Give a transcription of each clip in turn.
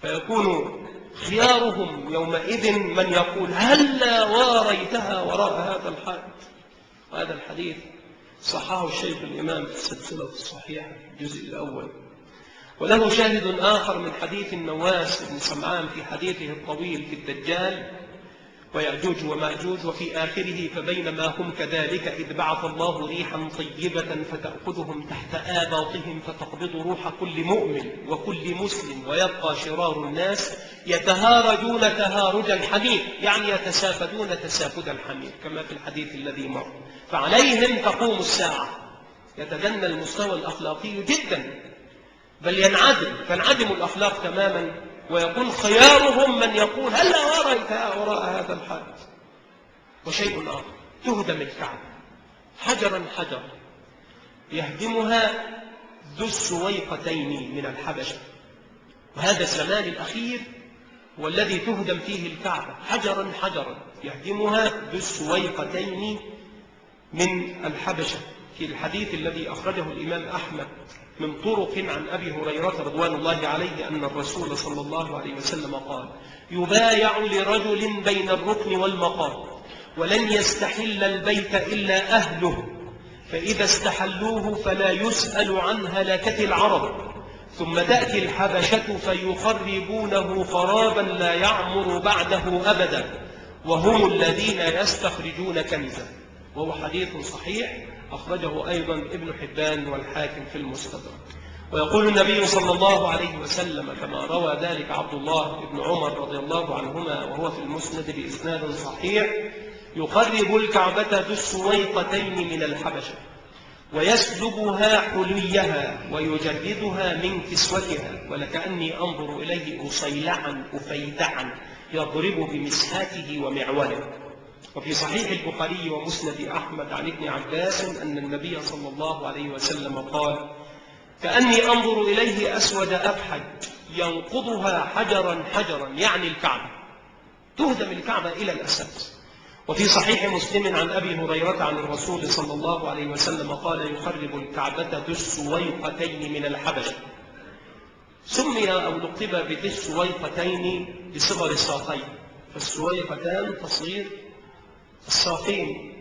فيكون خيارهم يومئذ من يقول هلا واريتها وراء هذا الحائط. وهذا الحديث صححه الشيخ الإمام في السلسلة الصحيحة الجزء الأول. وله شاهد آخر من حديث النواس بن سمعان في حديثه الطويل في الدجال ويأجوج ومأجوج، وفي آخره فبينما هم كذلك إذ بعث الله ريحا طيبة فتأخذهم تحت آباطهم فتقبض روح كل مؤمن وكل مسلم ويبقى شرار الناس يتهارجون تهارج الحمير، يعني يتسافدون تسافد الحمير كما في الحديث الذي مر. فعليهم تقوم الساعة، يتدنى المستوى الأخلاقي جدا، بل تنعدم الأخلاق تماما، ويكون خيارهم من يقول هلا ورأيتها وراء هذا الحائط. وشيء آخر، تهدم الكعبة حجرا حجرا، يهدمها ذو السويقتين من الحبشة. وهذا الزمان الأخير هو الذي تهدم فيه الكعبة حجرا حجرا، يهدمها ذو السويقتين من الحبشة. في الحديث الذي أخرجه الإمام أحمد من طرق عن أبي هريرة رضوان الله عليه أن الرسول صلى الله عليه وسلم قال: يبايع لرجل بين الركن والمقام ولن يستحل البيت إلا أهله، فإذا استحلوه فلا يسأل عن هلكة العرب، ثم تأتي الحبشة فيخربونه خرابا لا يعمر بعده أبدا، وهم الذين يستخرجون كنزه. وهو حديث صحيح أخرجه أيضا ابن حبان والحاكم في المستدرك. ويقول النبي صلى الله عليه وسلم كما روى ذلك عبد الله بن عمر رضي الله عنهما وهو في المسند بإسناد صحيح: يخرب الكعبة ذو السويقتين من الحبشة ويسلبها حليها ويجردها من كسوتها، ولكأني أنظر إليه أصيلعا أفيدعا يضرب بمسحاته ومعوله. وفي صحيح البخاري ومسند أحمد عن ابن عباس أن النبي صلى الله عليه وسلم قال: كأني أنظر إليه أسود أبحج ينقضها حجرا حجرا، يعني الكعبة، تهدم الكعبة إلى الأساس. وفي صحيح مسلم عن أبي هريرة عن الرسول صلى الله عليه وسلم قال: يخرب الكعبة ذو السويقتين من الحبشة. سمي أو لقب بذي السويقتين بصغر الساقين، فالسويقتان تصغير الساقين،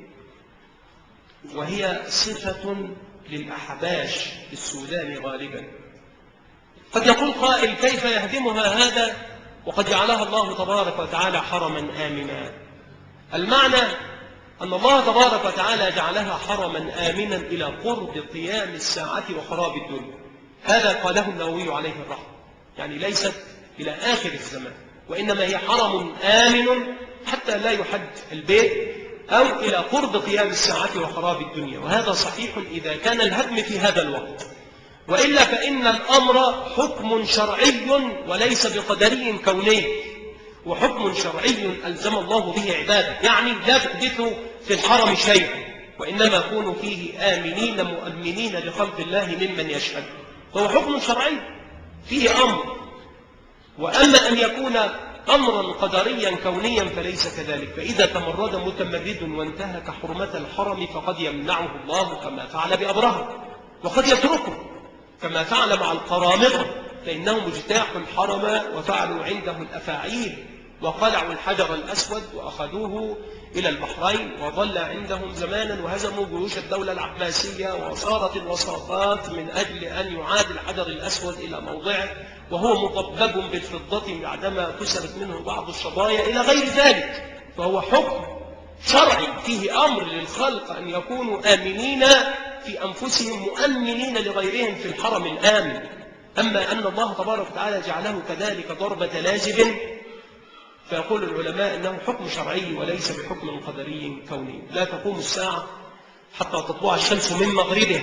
وهي صفة للأحباش بالسودان غالبا. قد يقول قائل: كيف يهدمها هذا وقد جعلها الله تبارك وتعالى حرما آمنا؟ المعنى أن الله تبارك وتعالى جعلها حرما آمنا إلى قرب قيام الساعة وخراب الدنيا. هذا قاله النووي عليه الرحمة، يعني ليست إلى آخر الزمان، وإنما هي حرم آمن حتى لا يحج البيت، أو إلى قرب قيام الساعة وخراب الدنيا. وهذا صحيح إذا كان الهدم في هذا الوقت، وإلا فإن الأمر حكم شرعي وليس بقدري كوني، وحكم شرعي ألزم الله به عباده، يعني لا تحدثوا في الحرم شيئا، وإنما كونوا فيه آمنين مؤمنين لخلق الله ممن يشهد. فهو حكم شرعي فيه أمر. وأما أن يكون أمرا قدريا كونيا فليس كذلك، فإذا تمرد متمرد وانتهك حرمة الحرم فقد يمنعه الله كما فعل بأبرهة، وقد يتركه كما فعل مع القرامطة، فإنهم اجتاحوا الحرم وفعلوا عنده الأفاعيل، وقلعوا الحجر الأسود وأخذوه إلى البحرين، وظل عندهم زمانا وهزموا جيوش الدولة العباسية، وصارت الوساطات من أجل أن يعاد الحجر الأسود إلى موضعه، وهو مضبب بالفضة بعدما كسرت منه بعض الشظايا إلى غير ذلك. فهو حكم شرعي فيه أمر للخلق أن يكونوا آمنين في أنفسهم مؤمنين لغيرهم في الحرم الآمن. أما أن الله تبارك وتعالى جعله كذلك ضربة لازم، فيقول العلماء أنه حكم شرعي وليس بحكم قدري كوني. لا تقوم الساعة حتى تطلع الشمس من مغربها،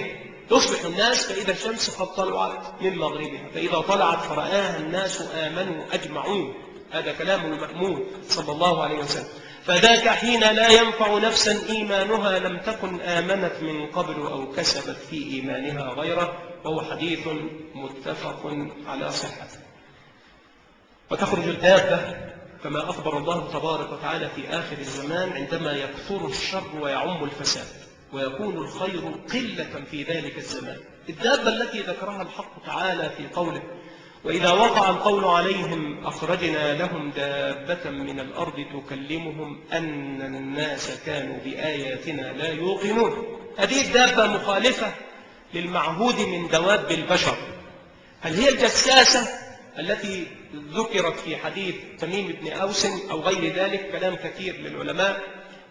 يصبح الناس فإذا الشمس قد طلعت من مغربها، فإذا طلعت فرآها الناس آمنوا أجمعون. هذا كلام المأمون صلى الله عليه وسلم. فذاك حين لا ينفع نفسا إيمانها لم تكن آمنت من قبل أو كسبت في إيمانها غيره، وهو حديث متفق على صحته. وتخرج الدابة كما أخبر الله تبارك وتعالى في آخر الزمان عندما يكثر الشر ويعم الفساد، ويكون الخير قلة في ذلك الزمان. الدابة التي ذكرها الحق تعالى في قوله: وإذا وقع القول عليهم أخرجنا لهم دابة من الأرض تكلمهم أن الناس كانوا بآياتنا لا يوقنون. هذه الدابة مخالفة للمعهود من دواب البشر. هل هي الجساسة التي ذكرت في حديث تميم بن أوس أو غير ذلك؟ كلام كثير للعلماء.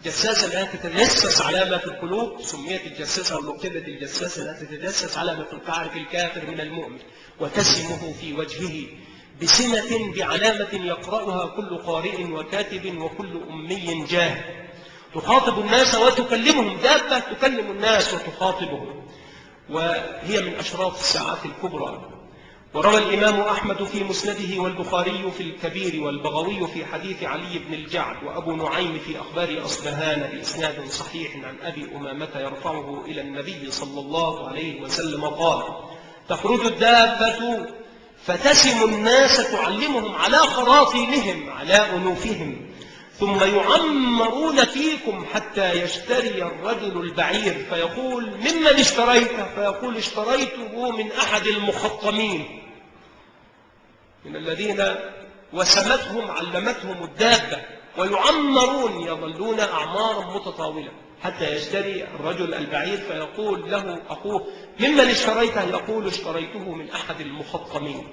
جساسة التي تتجسس على ما في القلوب، سميت الجساسة ولقبت الجساسة التي تتجسس على ما في تعرف الكافر من المؤمن وتسمه في وجهه بسمة بعلامة يقرأها كل قارئ وكاتب وكل أمي جاهل. تخاطب الناس وتكلمهم، دابة تكلم الناس وتخاطبهم، وهي من أشراط الساعات الكبرى. وروى الإمام أحمد في مسنده والبخاري في الكبير والبغوي في حديث علي بن الجعد وأبو نعيم في أخبار أصبهان بإسناد صحيح عن أبي أمامة يرفعه إلى النبي صلى الله عليه وسلم قال: تخرج الدابة فتسم الناس تعلمهم على خراطيمهم على أنوفهم، ثم يعمرون فيكم حتى يشتري الرجل البعير فيقول: ممن اشتريته؟ فيقول: اشتريته من أحد المخطمين، من الذين وسمتهم علمتهم الدابة. ويعمرون، يظلون أعمارا متطاولة حتى يشتري الرجل البعير فيقول له أخوه: ممن اشتريته؟ يقول: اشتريته من أحد المخطمين.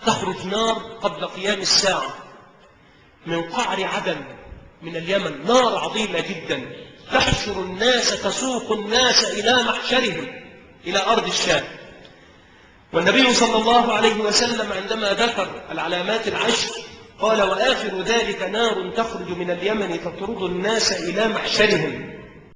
تخرج نار قبل قيام الساعة من قعر عدن من اليمن، نار عظيمة جدا تحشر الناس، تسوق الناس إلى محشرهم إلى أرض الشام. والنبي صلى الله عليه وسلم عندما ذكر العلامات العشر قال: وآخر ذلك نار تخرج من اليمن تطرد الناس إلى محشرهم.